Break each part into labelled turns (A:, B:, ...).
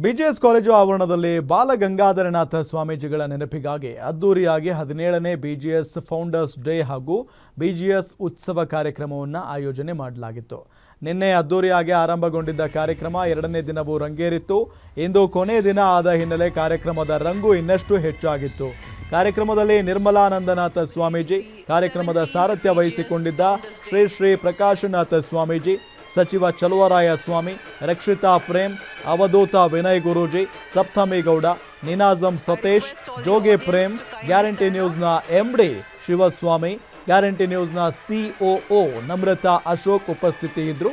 A: BGS college ಆವರಣದಲ್ಲಿ ಬಾಲಗಂಗಾಧರನಾಥ ಸ್ವಾಮೀಜಿಗಳ ನೆನಪಿಗಾಗಿ ಅದ್ದೂರಿಯಾಗಿ 17ನೇ ಬಿಜಿಎಸ್ ಫೌಂಡರ್ಸ್ ಡೇ ಹಾಗೂ ಬಿಜಿಎಸ್ ಉತ್ಸವ ಕಾರ್ಯಕ್ರಮವನ್ನು ಆಯೋಜನೆ ಮಾಡಲಾಗಿತ್ತು. ನಿನ್ನೆ ಅದ್ದೂರಿಯಾಗಿ ಆರಂಭಗೊಂಡಿದ್ದ ಕಾರ್ಯಕ್ರಮ 2ನೇ ದಿನವೂ ರಂಗೇರಿತ್ತು. ಇಂದು ಕೊನೆ ದಿನ ಆದ ಹಿನ್ನೆಲೆ ಕಾರ್ಯಕ್ರಮದ ರಂಗು ಇನ್ನಷ್ಟು ಹೆಚ್ಚಾಗಿತ್ತು. ಕಾರ್ಯಕ್ರಮದಲ್ಲಿ ನಿರ್ಮಲಾನಂದನಾಥ ಸ್ವಾಮೀಜಿ, ಕಾರ್ಯಕ್ರಮದ ಸಾರಥ್ಯ ವಹಿಸಿಕೊಂಡಿದ್ದ ಶ್ರೀ ಶ್ರೀ ಪ್ರಕಾಶನಾಥ ಸ್ವಾಮೀಜಿ, ಸಚಿವ ಚಲುವರಾಯ ಸ್ವಾಮಿ, ರಕ್ಷಿತಾ ಪ್ರೇಮ್, ಅವಧೂತ ವಿನಯ್ ಗುರೂಜಿ, ಸಪ್ತಮಿ ಗೌಡ, ನಿನಾಜಂ ಸತೇಶ್, ಜೋಗೆ ಪ್ರೇಮ್, ಗ್ಯಾರಂಟಿ ನ್ಯೂಸ್ನ ಎಂಡಿ ಶಿವಸ್ವಾಮಿ, ಗ್ಯಾರಂಟಿ ನ್ಯೂಸ್ನ ಸಿಒಒ ನಮ್ರತಾ ಅಶೋಕ್ ಉಪಸ್ಥಿತಿ ಇದ್ದರು.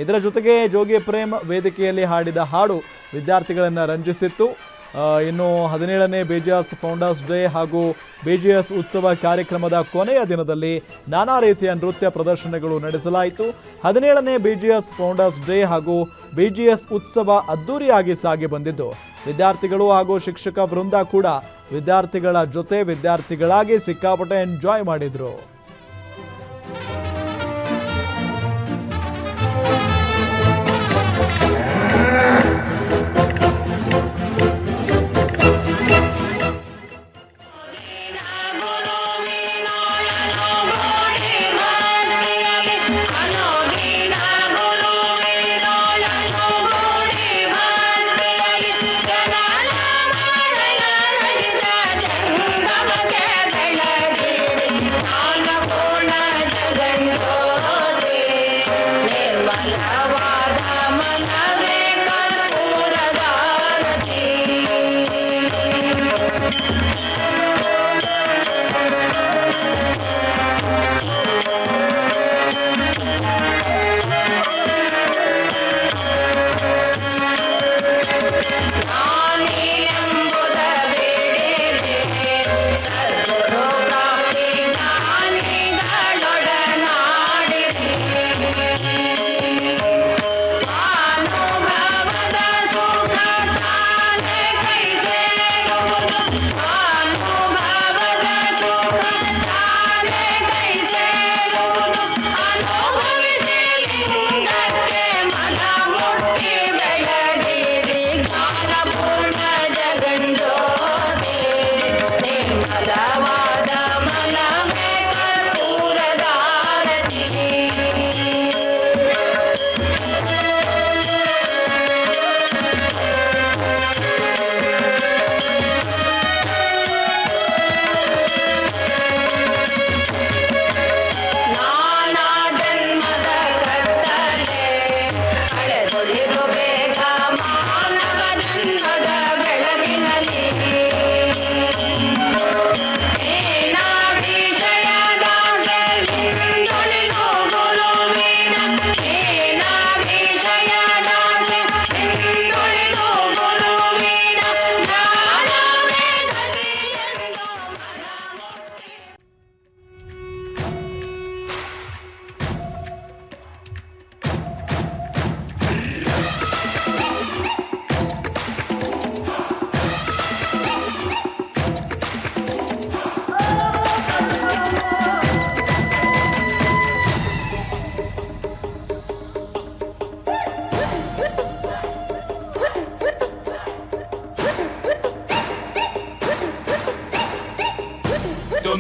A: ಇದರ ಜೊತೆಗೆ ಜೋಗೆ ಪ್ರೇಮ್ ವೇದಿಕೆಯಲ್ಲಿ ಹಾಡಿದ ಹಾಡು ವಿದ್ಯಾರ್ಥಿಗಳನ್ನು ರಂಜಿಸಿತ್ತು. ಇನ್ನು 17ನೇ ಬಿಜಿಎಸ್ ಫೌಂಡರ್ಸ್ ಡೇ ಹಾಗೂ ಬಿಜಿಎಸ್ ಉತ್ಸವ ಕಾರ್ಯಕ್ರಮದ ಕೊನೆಯ ದಿನದಲ್ಲಿ ನಾನಾ ರೀತಿಯ ನೃತ್ಯ ಪ್ರದರ್ಶನಗಳು ನಡೆಸಲಾಯಿತು. 17ನೇ ಬಿಜಿಎಸ್ ಫೌಂಡರ್ಸ್ ಡೇ ಹಾಗೂ ಬಿಜಿಎಸ್ ಉತ್ಸವ ಅದ್ದೂರಿಯಾಗಿ ಸಾಗಿ ಬಂದಿದ್ದು, ವಿದ್ಯಾರ್ಥಿಗಳು ಹಾಗೂ ಶಿಕ್ಷಕ ವೃಂದ ಕೂಡ ವಿದ್ಯಾರ್ಥಿಗಳ ಜೊತೆ ವಿದ್ಯಾರ್ಥಿಗಳಾಗಿ ಸಿಕ್ಕಾಪಟ್ಟೆ ಎಂಜಾಯ್ ಮಾಡಿದ್ರು.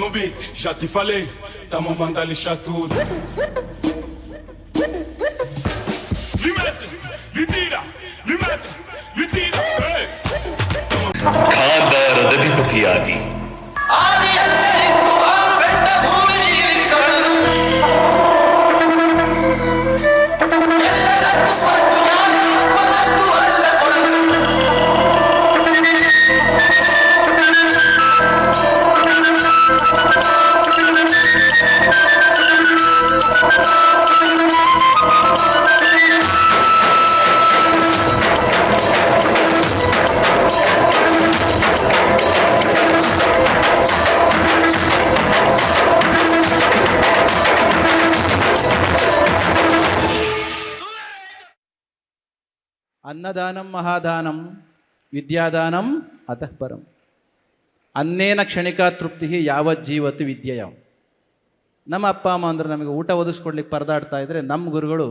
B: No beat, já te falei, tamo mandando lixar tudo. Lhe mete, lhe tira, lhe mete, lhe tira, hey!
C: Khader ಅಧಿಪತಿಯಾಗಿ
D: ಅನ್ನದಾನಂ ಮಹಾದಾನಂ ವಿದ್ಯಾದಾನಂ ಅತಃ ಪರಂ. ಅನ್ನೇನ ಕ್ಷಣಿಕ ತೃಪ್ತಿ ಯಾವಜ್ಜೀವತಿ ವಿದ್ಯೆಯ. ನಮ್ಮ ಅಪ್ಪ ಅಮ್ಮ ಅಂದರೆ ನಮಗೆ ಊಟ ಒದಗಿಸ್ಕೊಡ್ಲಿಕ್ಕೆ ಪರದಾಡ್ತಾ ಇದ್ದರೆ ನಮ್ಮ ಗುರುಗಳು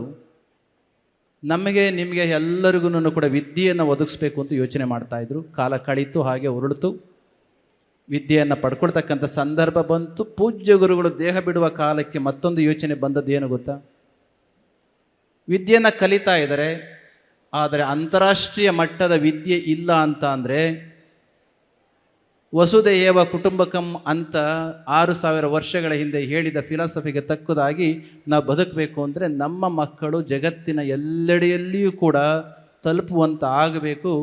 D: ನಮಗೆ ನಿಮಗೆ ಎಲ್ಲರಿಗೂ ಕೂಡ ವಿದ್ಯೆಯನ್ನು ಒದಗಿಸ್ಬೇಕು ಅಂತ ಯೋಚನೆ ಮಾಡ್ತಾಯಿದ್ರು. ಕಾಲ ಕಳೀತು, ಹಾಗೆ ಉರುಳಿತು. ವಿದ್ಯೆಯನ್ನು ಪಡ್ಕೊಳ್ತಕ್ಕಂಥ ಸಂದರ್ಭ ಬಂತು. ಪೂಜ್ಯ ಗುರುಗಳು ದೇಹ ಬಿಡುವ ಕಾಲಕ್ಕೆ ಮತ್ತೊಂದು ಯೋಚನೆ ಬಂದದ್ದು ಏನು ಗೊತ್ತಾ? ವಿದ್ಯೆಯನ್ನು ಕಲಿತಾ ಇದ್ದಾರೆ, ಆದರೆ ಅಂತಾರಾಷ್ಟ್ರೀಯ ಮಟ್ಟದ ವಿದ್ಯೆ ಇಲ್ಲ ಅಂತ ಅಂದರೆ ವಸುಧೈವ ಕುಟುಂಬಕಂ ಅಂತ 6000 ವರ್ಷಗಳ ಹಿಂದೆ ಹೇಳಿದ ಫಿಲಾಸಫಿಗೆ ತಕ್ಕದಾಗಿ ನಾವು ಬದುಕಬೇಕು ಅಂದರೆ ನಮ್ಮ ಮಕ್ಕಳು ಜಗತ್ತಿನ ಎಲ್ಲೆಡೆಯಲ್ಲಿಯೂ ಕೂಡ ತಲುಪುವಂತ ಆಗಬೇಕು.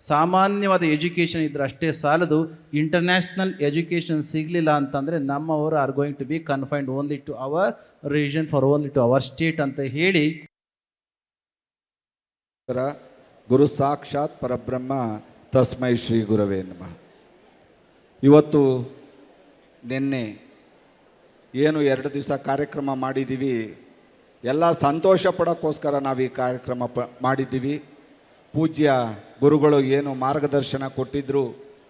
D: ಸಾಮಾನ್ಯವಾದ ಎಜುಕೇಷನ್ ಇದ್ದರೆ ಅಷ್ಟೇ ಸಾಲದು, ಇಂಟರ್ನ್ಯಾಷನಲ್ ಎಜುಕೇಷನ್ ಸಿಗಲಿಲ್ಲ ಅಂತಂದರೆ ನಮ್ಮವರು are going to be confined only to our region for only to our state ಅಂತ ಹೇಳಿ
C: ಗುರು ಸಾಕ್ಷಾತ್ ಪರಬ್ರಹ್ಮ ತಸ್ಮೈ ಶ್ರೀ ಗುರವೇ ನಮಃ. ಇವತ್ತು ನಿನ್ನೆ ಏನು 2 ದಿವಸ ಕಾರ್ಯಕ್ರಮ ಮಾಡಿದ್ದೀವಿ, ಎಲ್ಲ ಸಂತೋಷ ಪಡೋಕ್ಕೋಸ್ಕರ ನಾವು ಈ ಕಾರ್ಯಕ್ರಮ ಮಾಡಿದ್ದೀವಿ. ಪೂಜ್ಯ ಗುರುಗಳು ಏನು ಮಾರ್ಗದರ್ಶನ ಕೊಟ್ಟಿದ್ದರು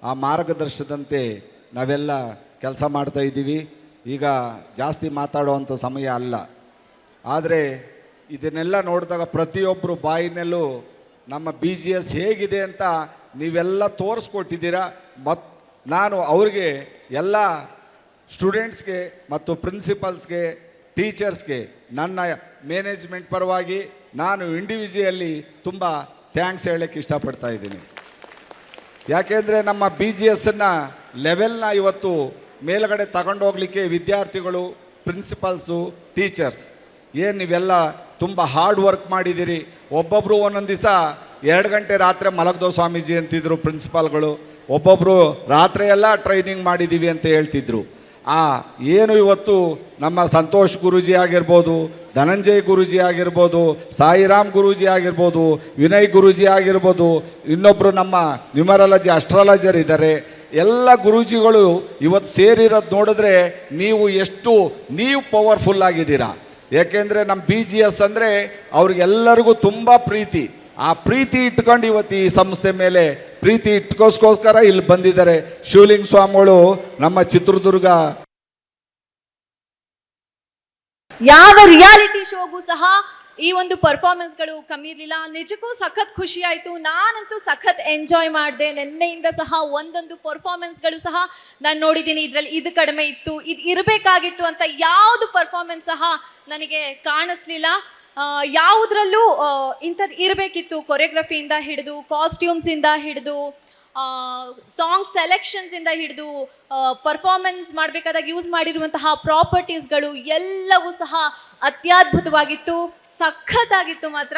C: ಆ ಮಾರ್ಗದರ್ಶನದಂತೆ ನಾವೆಲ್ಲ ಕೆಲಸ ಮಾಡ್ತಾಯಿದ್ದೀವಿ. ಈಗ ಜಾಸ್ತಿ ಮಾತಾಡುವಂಥ ಸಮಯ ಅಲ್ಲ. ಆದರೆ ಇದನ್ನೆಲ್ಲ ನೋಡಿದಾಗ ಪ್ರತಿಯೊಬ್ಬರು ಬಾಯಿನಲ್ಲೂ ನಮ್ಮ BGS ಹೇಗಿದೆ ಅಂತ ನೀವೆಲ್ಲ ತೋರಿಸ್ಕೊಟ್ಟಿದ್ದೀರಾ. ಮತ್ತು ನಾನು ಅವ್ರಿಗೆ ಎಲ್ಲ ಸ್ಟೂಡೆಂಟ್ಸ್ಗೆ ಮತ್ತು ಪ್ರಿನ್ಸಿಪಲ್ಸ್ಗೆ, ಟೀಚರ್ಸ್ಗೆ ನನ್ನ ಮ್ಯಾನೇಜ್ಮೆಂಟ್ ಪರವಾಗಿ ನಾನು ಇಂಡಿವಿಜುವಲಿ ತುಂಬ ಥ್ಯಾಂಕ್ಸ್ ಹೇಳೋಕ್ಕೆ ಇಷ್ಟಪಡ್ತಾ ಇದ್ದೀನಿ. ಯಾಕೆಂದರೆ ನಮ್ಮ BGSನ ಲೆವೆಲ್ನ ಇವತ್ತು ಮೇಲ್ಗಡೆ ತಗೊಂಡೋಗ್ಲಿಕ್ಕೆ ವಿದ್ಯಾರ್ಥಿಗಳು, ಪ್ರಿನ್ಸಿಪಲ್ಸು, ಟೀಚರ್ಸ್ ಏನು ನೀವೆಲ್ಲ ತುಂಬ ಹಾರ್ಡ್ ವರ್ಕ್ ಮಾಡಿದ್ದೀರಿ. ಒಬ್ಬೊಬ್ಬರು ಒಂದೊಂದು ದಿವಸ 2 ಗಂಟೆ ರಾತ್ರಿ ಮಲಗ್ದೋ ಸ್ವಾಮೀಜಿ ಅಂತಿದ್ರು ಪ್ರಿನ್ಸಿಪಾಲ್ಗಳು, ಒಬ್ಬೊಬ್ಬರು ರಾತ್ರಿ ಎಲ್ಲ ಟ್ರೈನಿಂಗ್ ಮಾಡಿದ್ದೀವಿ ಅಂತ ಹೇಳ್ತಿದ್ರು. ಏನು ಇವತ್ತು ನಮ್ಮ ಸಂತೋಷ್ ಗುರೂಜಿ ಆಗಿರ್ಬೋದು, ಧನಂಜಯ್ ಗುರೂಜಿ ಆಗಿರ್ಬೋದು, ಸಾಯಿರಾಮ್ ಗುರೂಜಿ ಆಗಿರ್ಬೋದು, ವಿನಯ್ ಗುರೂಜಿ ಆಗಿರ್ಬೋದು, ಇನ್ನೊಬ್ಬರು ನಮ್ಮ ನ್ಯೂಮರಾಲಜಿ ಅಸ್ಟ್ರಾಲಜರ್ ಇದ್ದಾರೆ. ಎಲ್ಲ ಗುರೂಜಿಗಳು ಇವತ್ತು ಸೇರಿರೋದು ನೋಡಿದ್ರೆ ನೀವು ಪವರ್ಫುಲ್ ಆಗಿದ್ದೀರಾ. ಏಕೆಂದರೆ ನಮ್ಮ BGS ಅಂದರೆ ಅವ್ರಿಗೆಲ್ಲರಿಗೂ ತುಂಬ ಪ್ರೀತಿ. ಆ ಪ್ರೀತಿ ಇಟ್ಕೊಂಡು ಇವತ್ತು ಈ ಸಂಸ್ಥೆ ಮೇಲೆ ಪ್ರೀತಿ ಇಟ್ಕೋಸ್ಕರ ಇಲ್ಲಿ ಬಂದಿದ್ದಾರೆ. ಶಿವಲಿಂಗ ಸ್ವಾಮಿಗಳು ನಮ್ಮ ಚಿತ್ರದುರ್ಗ
E: ಯಾವ ರಿಯಾಲಿಟಿ ಶೋಗೂ ಸಹ ಈ ಒಂದು ಪರ್ಫಾರ್ಮೆನ್ಸ್ಗಳು ಕಮ್ಮಿ ಇರಲಿಲ್ಲ. ನಿಜಕ್ಕೂ ಸಖತ್ ಖುಷಿ ಆಯಿತು. ನಾನಂತೂ ಸಖತ್ ಎಂಜಾಯ್ ಮಾಡಿದೆ. ನಿನ್ನೆಯಿಂದ ಸಹ ಒಂದೊಂದು ಪರ್ಫಾರ್ಮೆನ್ಸ್ಗಳು ಸಹ ನಾನು ನೋಡಿದ್ದೀನಿ. ಇದರಲ್ಲಿ ಇದು ಕಡಿಮೆ ಇತ್ತು, ಇದು ಇರಬೇಕಾಗಿತ್ತು ಅಂತ ಯಾವುದು ಪರ್ಫಾರ್ಮೆನ್ಸ್ ಸಹ ನನಗೆ ಕಾಣಿಸ್ಲಿಲ್ಲ. ಯಾವುದ್ರಲ್ಲೂ ಇಂಥದ್ದು ಇರಬೇಕಿತ್ತು. ಕೊರಿಯೋಗ್ರಫಿಯಿಂದ ಹಿಡಿದು, ಕಾಸ್ಟ್ಯೂಮ್ಸಿಂದ ಹಿಡಿದು, ಸಾಂಗ್ ಸೆಲೆಕ್ಷನ್ಸಿಂದ ಹಿಡಿದು, ಪರ್ಫಾರ್ಮೆನ್ಸ್ ಮಾಡಬೇಕಾದಾಗ ಯೂಸ್ ಮಾಡಿರುವಂತಹ ಪ್ರಾಪರ್ಟೀಸ್ಗಳು ಎಲ್ಲವೂ ಸಹ ಅತ್ಯದ್ಭುತವಾಗಿತ್ತು, ಸಖತ್ತಾಗಿತ್ತು ಮಾತ್ರ.